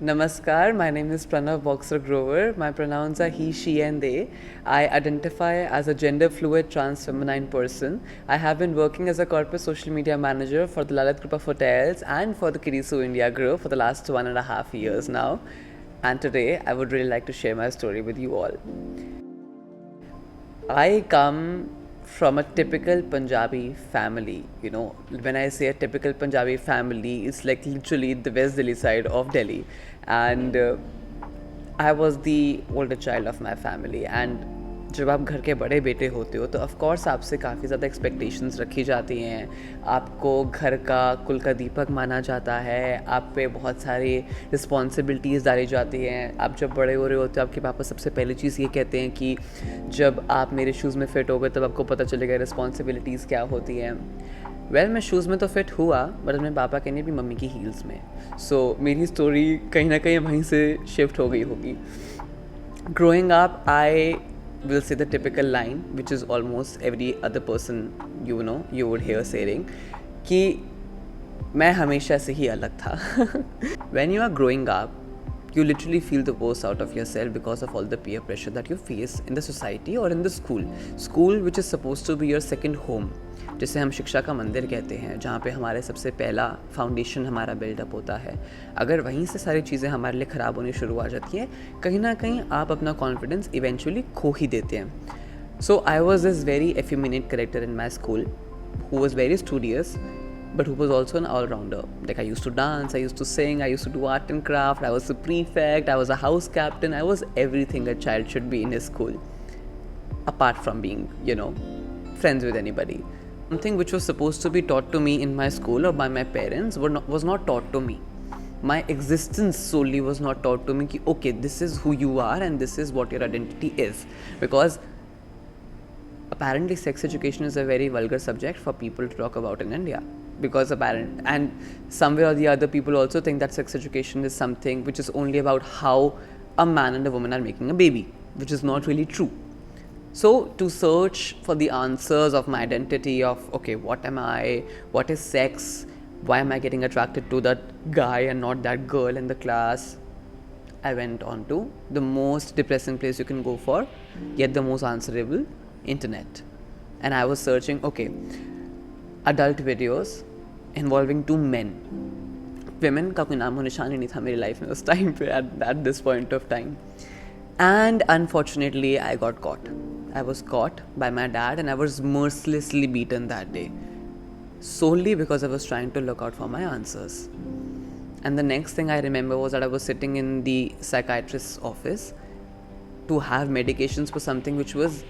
Namaskar, my name is Pranav Boxer Grover. My pronouns are he, she, and they. I identify as a gender fluid trans feminine person. I have been working as a corporate social media manager for the Lalit Group of Hotels and for the Kirisu India Group for the last 1.5 years now. And today, I would really like to share my story with you all. I come from a typical Punjabi family. When I say a typical Punjabi family, it's like literally the West Delhi side of Delhi. And I was the older child of my family. And जब आप घर के बड़े बेटे होते हो तो of course आपसे काफ़ी ज़्यादा एक्सपेक्टेशंस रखी जाती हैं. आपको घर का कुल का दीपक माना जाता है. आप पे बहुत सारी रिस्पॉन्सिबिलिटीज़ डाली जाती हैं. आप जब बड़े हो रहे होते हो आपके पापा सबसे पहली चीज़ ये कहते हैं कि जब आप मेरे शूज़ में फ़िट हो गए तब आपको पता चलेगा रिस्पॉन्सिबिलिटीज़ क्या होती हैं. मैं शूज़ में तो फिट हुआ बट अपने पापा के नहीं भी मम्मी की हील्स में. सो मेरी स्टोरी कहीं ना कहीं वहीं से शिफ्ट हो गई होगी. Growing up, I will say the typical line, which is almost every other person you would hear saying, कि मैं हमेशा से ही अलग था. When you are growing up, you literally feel the worst out of yourself because of all the peer pressure that you face in the society or in the school which is supposed to be your second home, जिसे हम शिक्षा का मंदिर कहते हैं, जहाँ पे हमारे सबसे पहला फाउंडेशन हमारा बिल्डअप होता है. अगर वहीं से सारी चीज़ें हमारे लिए ख़राब होनी शुरू आ जाती हैं, कहीं ना कहीं आप अपना कॉन्फिडेंस इवेंचुअली खो ही देते हैं. So I was this very effeminate character in my school who was very studious but who was also an all-rounder. Like I used to dance, I used to sing, I used to do art and craft, I was a prefect, I was a house captain, I was everything a child should be in his school, apart from being, friends with anybody. Something which was supposed to be taught to me in my school or by my parents was not taught to me. My existence solely was not taught to me कि okay, this is who you are and this is what your identity is. Because apparently sex education is a very vulgar subject for people to talk about in India. Because and somewhere or the other people also think that sex education is something which is only about how a man and a woman are making a baby, which is not really true. So to search for the answers of my identity of, okay, what am I, what is sex, why am I getting attracted to that guy and not that girl in the class, I went on to the most depressing place you can go for, yet the most answerable, internet. And I was searching, okay, adult videos involving two men. Women का कोई नामो निशान ही नहीं था मेरी life में उस time पे at this point of time. And unfortunately, I got caught. I was caught by my dad and I was mercilessly beaten that day. Solely because I was trying to look out for my answers. And the next thing I remember was that I was sitting in the psychiatrist's office to have medications for something which was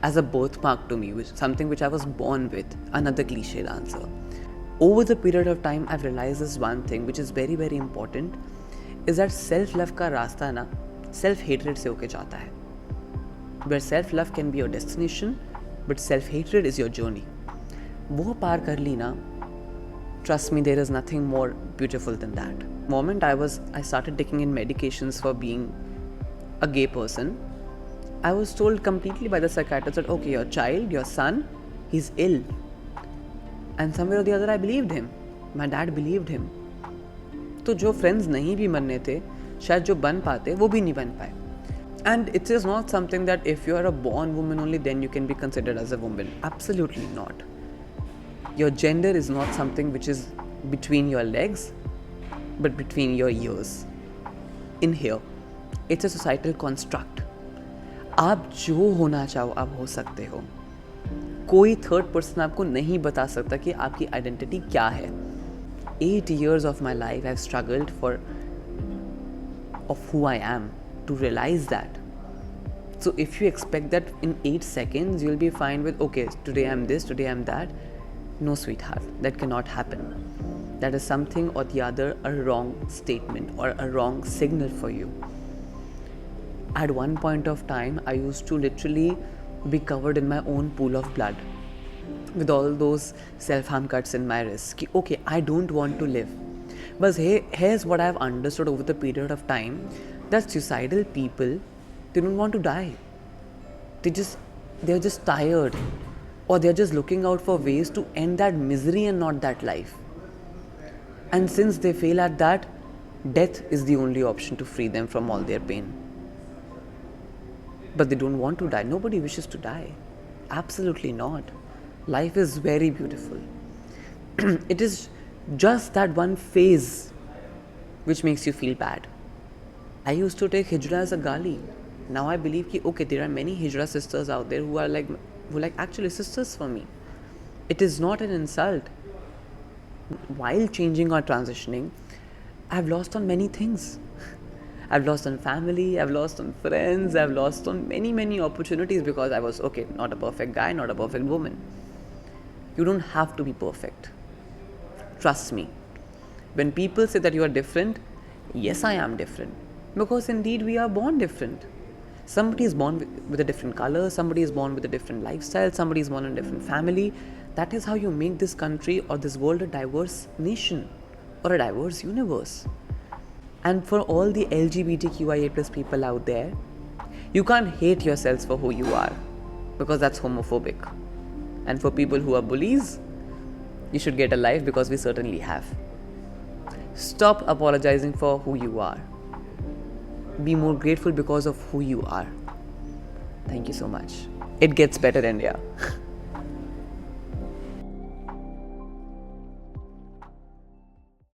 as a birthmark to me, something which I was born with. Another cliched answer. Over the period of time, I've realized this one thing which is very, very important, is that self-love का रास्ता ना self-hatred से होके जाता है. Where self-love can be your destination, but self-hatred is your journey. वो पार कर ली ना, trust me, there is nothing more beautiful than that. Moment I started taking in medications for being a gay person, I was told completely by the psychiatrist that okay, your child, your son, he's ill. And somewhere or the other I believed him. My dad believed him. तो जो friends नहीं भी बनने थे, शायद जो बन पाते वो भी नहीं बन पाए. And it is not something that if you are a born woman only then you can be considered as a woman. Absolutely not. Your gender is not something which is between your legs but between your ears. In here. It's a societal construct. आप जो होना चाहो आप हो सकते हो. कोई third person आपको नहीं बता सकता कि आपकी आइडेंटिटी क्या है. 8 years of my life I've struggled for of who I am to realize that. So if you expect that in 8 seconds you'll be fine with okay, today I'm this, today I'm that, no sweetheart, that cannot happen. That is something or the other a wrong statement or a wrong signal for you. At one point of time I used to literally be covered in my own pool of blood with all those self-harm cuts in my wrist. Ki, okay, I don't want to live. But here's what I've understood over the period of time, that suicidal people, they don't want to die. They're just tired, or they're just looking out for ways to end that misery and not that life. And since they fail at that, Death is the only option to free them from all their pain. But they don't want to die. Nobody wishes to die. Absolutely not. Life is very beautiful. It is just that one phase which makes you feel bad. I used to take hijra as a gali. Now I believe that okay, there are many hijra sisters out there who are like actually sisters for me. It is not an insult. While changing or transitioning, I've lost on many things. I've lost on family, I've lost on friends, I've lost on many opportunities because I was okay, not a perfect guy, not a perfect woman. You don't have to be perfect. Trust me. When people say that you are different, yes, I am different. Because indeed we are born different. Somebody is born with a different color, somebody is born with a different lifestyle, somebody is born in a different family. That is how you make this country or this world a diverse nation or a diverse universe. And for all the LGBTQIA plus people out there, you can't hate yourselves for who you are because that's homophobic. And for people who are bullies, you should get a life because we certainly have. Stop apologizing for who you are. Be more grateful because of who you are. Thank you so much. It gets better, India.